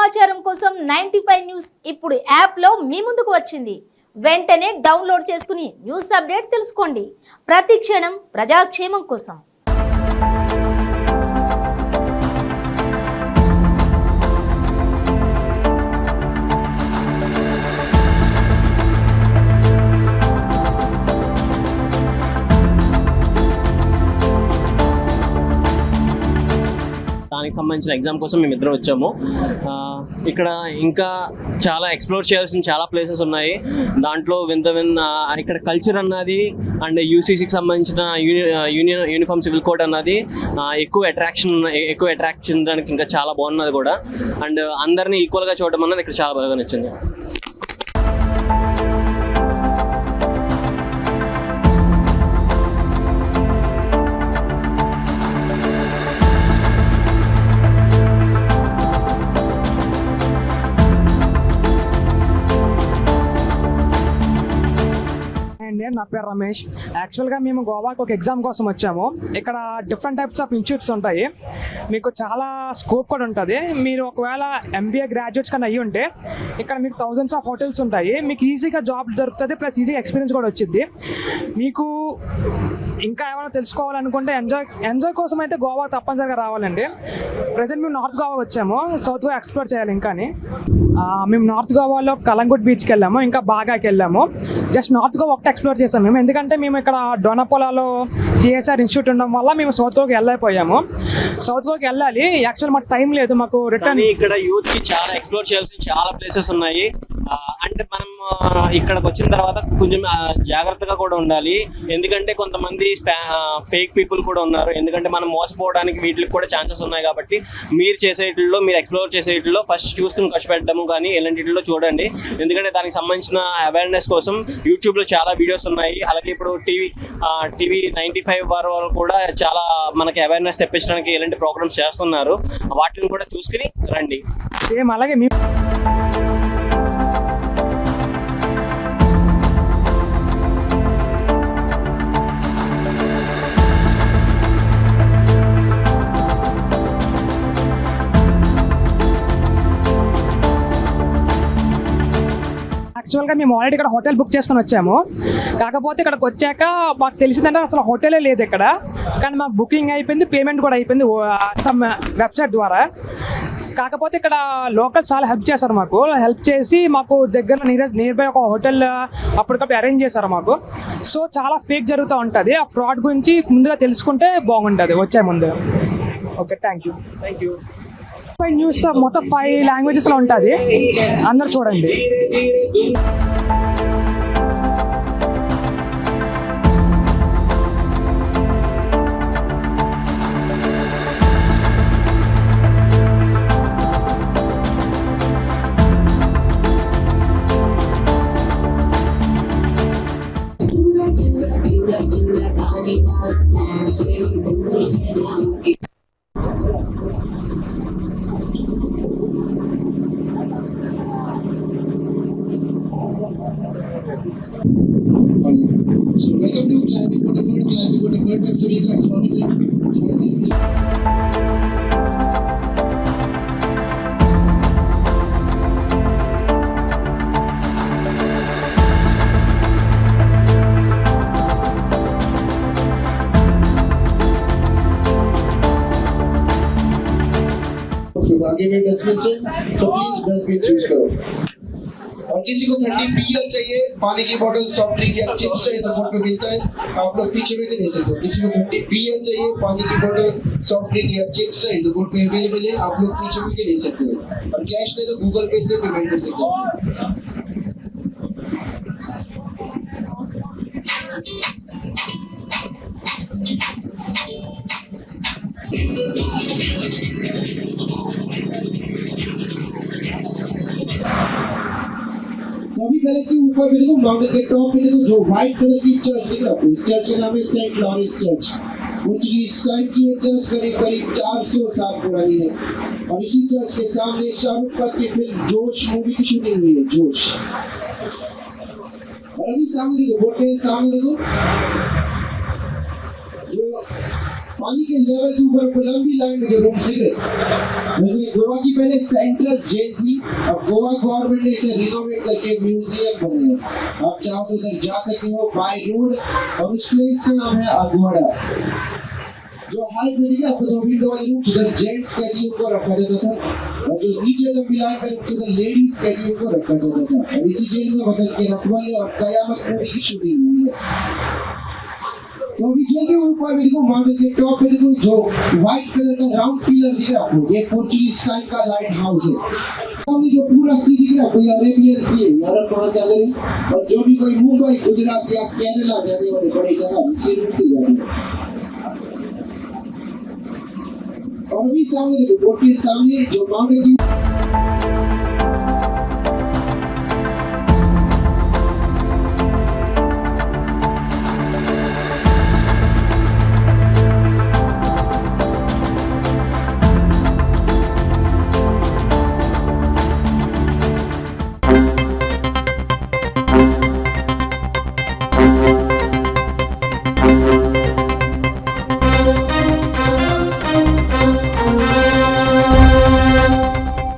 సమాచారం కోసం 95 న్యూస్ ఇప్పుడు యాప్లో మీ ముందుకు వచ్చింది. వెంటనే డౌన్లోడ్ చేసుకుని న్యూస్ అప్డేట్ తెలుసుకోండి. ప్రతి క్షణం ప్రజాక్షేమం కోసం. దానికి సంబంధించిన ఎగ్జామ్ కోసం మేము ఇద్దరు వచ్చాము. ఇక్కడ ఇంకా చాలా ఎక్స్ప్లోర్ చేయాల్సిన చాలా ప్లేసెస్ ఉన్నాయి. దాంట్లో ఇక్కడ కల్చర్ అన్నది అండ్ యూసీసీకి సంబంధించిన యూనిఫామ్ సివిల్ కోడ్ అన్నది ఎక్కువ అట్రాక్షన్ చేయడానికి ఇంకా చాలా బాగున్నది కూడా. అండ్ అందరినీ ఈక్వల్గా చూడడం అన్నది ఇక్కడ చాలా బాగా నచ్చింది. నా పేరు రమేష్. యాక్చువల్గా మేము గోవాకి ఒక ఎగ్జామ్ కోసం వచ్చాము. ఇక్కడ డిఫరెంట్ టైప్స్ ఆఫ్ ఇన్స్టిట్యూట్స్ ఉంటాయి. మీకు చాలా స్కోప్ కూడా ఉంటుంది. మీరు ఒకవేళ MBA గ్రాడ్యుయేట్స్ కన్నా అయ్యి ఉంటే ఇక్కడ మీకు థౌజండ్స్ ఆఫ్ హోటల్స్ ఉంటాయి. మీకు ఈజీగా జాబ్ దొరుకుతుంది, ప్లస్ ఈజీగా ఎక్స్పీరియన్స్ కూడా వచ్చింది. మీకు ఇంకా ఏమైనా తెలుసుకోవాలనుకుంటే ఎంజాయ్ కోసం అయితే గోవా తప్పనిసరిగా రావాలండి. ప్రజెంట్ మేము నార్త్ గోవా వచ్చాము, సౌత్ గోవా ఎక్స్ప్లోర్ చేయాలి. ఇంకా మేము నార్త్ గోవాలో కలంగుట్ బీచ్కి వెళ్ళాము, ఇంకా బాగాకి వెళ్ళాము. జస్ట్ నార్త్ గోవా ఒకటి ఎక్స్ప్లోర్ చేసాం మేము, ఎందుకంటే మేము ఇక్కడ డోనాపోలాలో CSR ఇన్స్టిట్యూట్ ఉండడం వల్ల మేము సౌత్ గోవాకి వెళ్ళలేకపోయాము. సౌత్ గోవాకి వెళ్ళాలి, యాక్చువల్ మాకు టైం లేదు. మాకు రిటర్న్ ఇక్కడ యూత్ కి చాలా ఎక్స్ప్లోర్ చేయాల్సిన చాలా ప్లేసెస్ ఉన్నాయి. అంటే మనం ఇక్కడికి వచ్చిన తర్వాత కొంచెం జాగ్రత్తగా కూడా ఉండాలి, ఎందుకంటే కొంతమంది ఫేక్ పీపుల్ కూడా ఉన్నారు. ఎందుకంటే మనం మోసపోవడానికి వీటికి కూడా ఛాన్సెస్ ఉన్నాయి. కాబట్టి మీరు ఎక్స్ప్లోర్ చేసేట్లో ఫస్ట్ చూసుకుని ఖర్చు పెట్టడము కానీ ఇలాంటిలో చూడండి. ఎందుకంటే దానికి సంబంధించిన అవేర్నెస్ కోసం యూట్యూబ్లో చాలా వీడియోస్ ఉన్నాయి. అలాగే ఇప్పుడు టీవీ 95 వారు కూడా చాలా మనకి అవేర్నెస్ తెప్పించడానికి ఇలాంటి ప్రోగ్రామ్స్ చేస్తున్నారు. వాటిని కూడా చూసుకుని రండి. సేమ్ అలాగే యాక్చువల్గా మేము ఆల్రెడీ ఇక్కడ హోటల్ బుక్ చేసుకొని వచ్చాము. కాకపోతే ఇక్కడికి వచ్చాక మాకు తెలిసిందంటే అసలు హోటలే లేదు ఇక్కడ. కానీ మాకు బుకింగ్ అయిపోయింది, పేమెంట్ కూడా అయిపోయింది సమ్ వెబ్సైట్ ద్వారా. కాకపోతే ఇక్కడ లోకల్ చాలా హెల్ప్ చేశారు. హెల్ప్ చేసి మాకు దగ్గర నియర్ బై ఒక హోటల్ అప్పటికప్పుడు అరేంజ్ చేశారు మాకు. సో చాలా ఫేక్ జరుగుతూ ఉంటుంది. ఆ ఫ్రాడ్ గురించి ముందుగా తెలుసుకుంటే బాగుంటుంది వచ్చే ముందు. Okay, thank you. న్యూస్ మొత్తం 5 లాంగ్వేజెస్లో ఉంటుంది, అందరు చూడండి. So welcome to Climbing Waterford. आप सभी का स्वागत है. फिर आगे में डस्टबिन से, तो प्लीज डस्टबिन चूज करो. और किसी को ठंडी बियर चाहिए, पानी की बोतल, सॉफ्ट ड्रिंक या चिप्स है तो बोर्ड पे मिलता है, आप लोग पीछे में ले सकते हो. किसी को ठंडी बियर चाहिए, पानी की बोतल, सॉफ्ट ड्रिंक या चिप्स है तो बोर्ड पे अवेलेबल है, आप लोग पीछे में ले सकते हो. और कैश नहीं तो गूगल पे से पेमेंट कर सकते हो. अभी पहले से ऊपर में देखो, माउंटेन के टॉप में देखो, जो व्हाइट कलर की चर्च दिख रहा है, इस चर्च का नाम है saint Lawrence church. Portuguese time की ये चर्च करीब 400 साल पुरानी है. और इसी चर्च के सामने शाहरुख खान की फिल्म जोश मूवी की शूटिंग हुई है, जोश. और अभी सामने देखो, बोर्ड के सामने देखो, जो पानी के लेवल के ऊपर लंबी लाइन में जो रूम्स दिख रहे, जैसे गोवा की पहले सेंट्रल जेल थी, अब गोवा गवर्नमेंट ने इसे रिनोवेट करके म्यूजियम बनाया। आप चाहो तो उधर जा सकते हो बाय रोड, और उस प्लेस का नाम है अगवाड़ा। जो हाइट में दिख रहा है आपको, दो विंडो वाले रूम उधर जेंट्स कैदियों को रखा जाता था, और जो नीचे लंबी लाइन का रूम उधर लेडीज कैदियों को रखा जाता था। और इसी जेल में बदल के रखवाले और कयामत मूवी की शूटिंग हुई है। तो अभी जेल के ऊपर में देखो, माउंटेन के टॉप पे देखो जो व्हाइट कलर का राउंड पिलर दिख रहा है आपको, ये पोर्चुगीज टाइम का लाइट हाउस है। सामने जो पूरा सी दिख रहा है आपको, ये अरेबियन सी है, अरब महासागर है। और जो भी कोई मुंबई, गुजरात या केरला जाने वाले बड़ी जगह इसी रूट से जाते हैं। और अभी सामने देखो, बोट के सामने जो माउंटेन की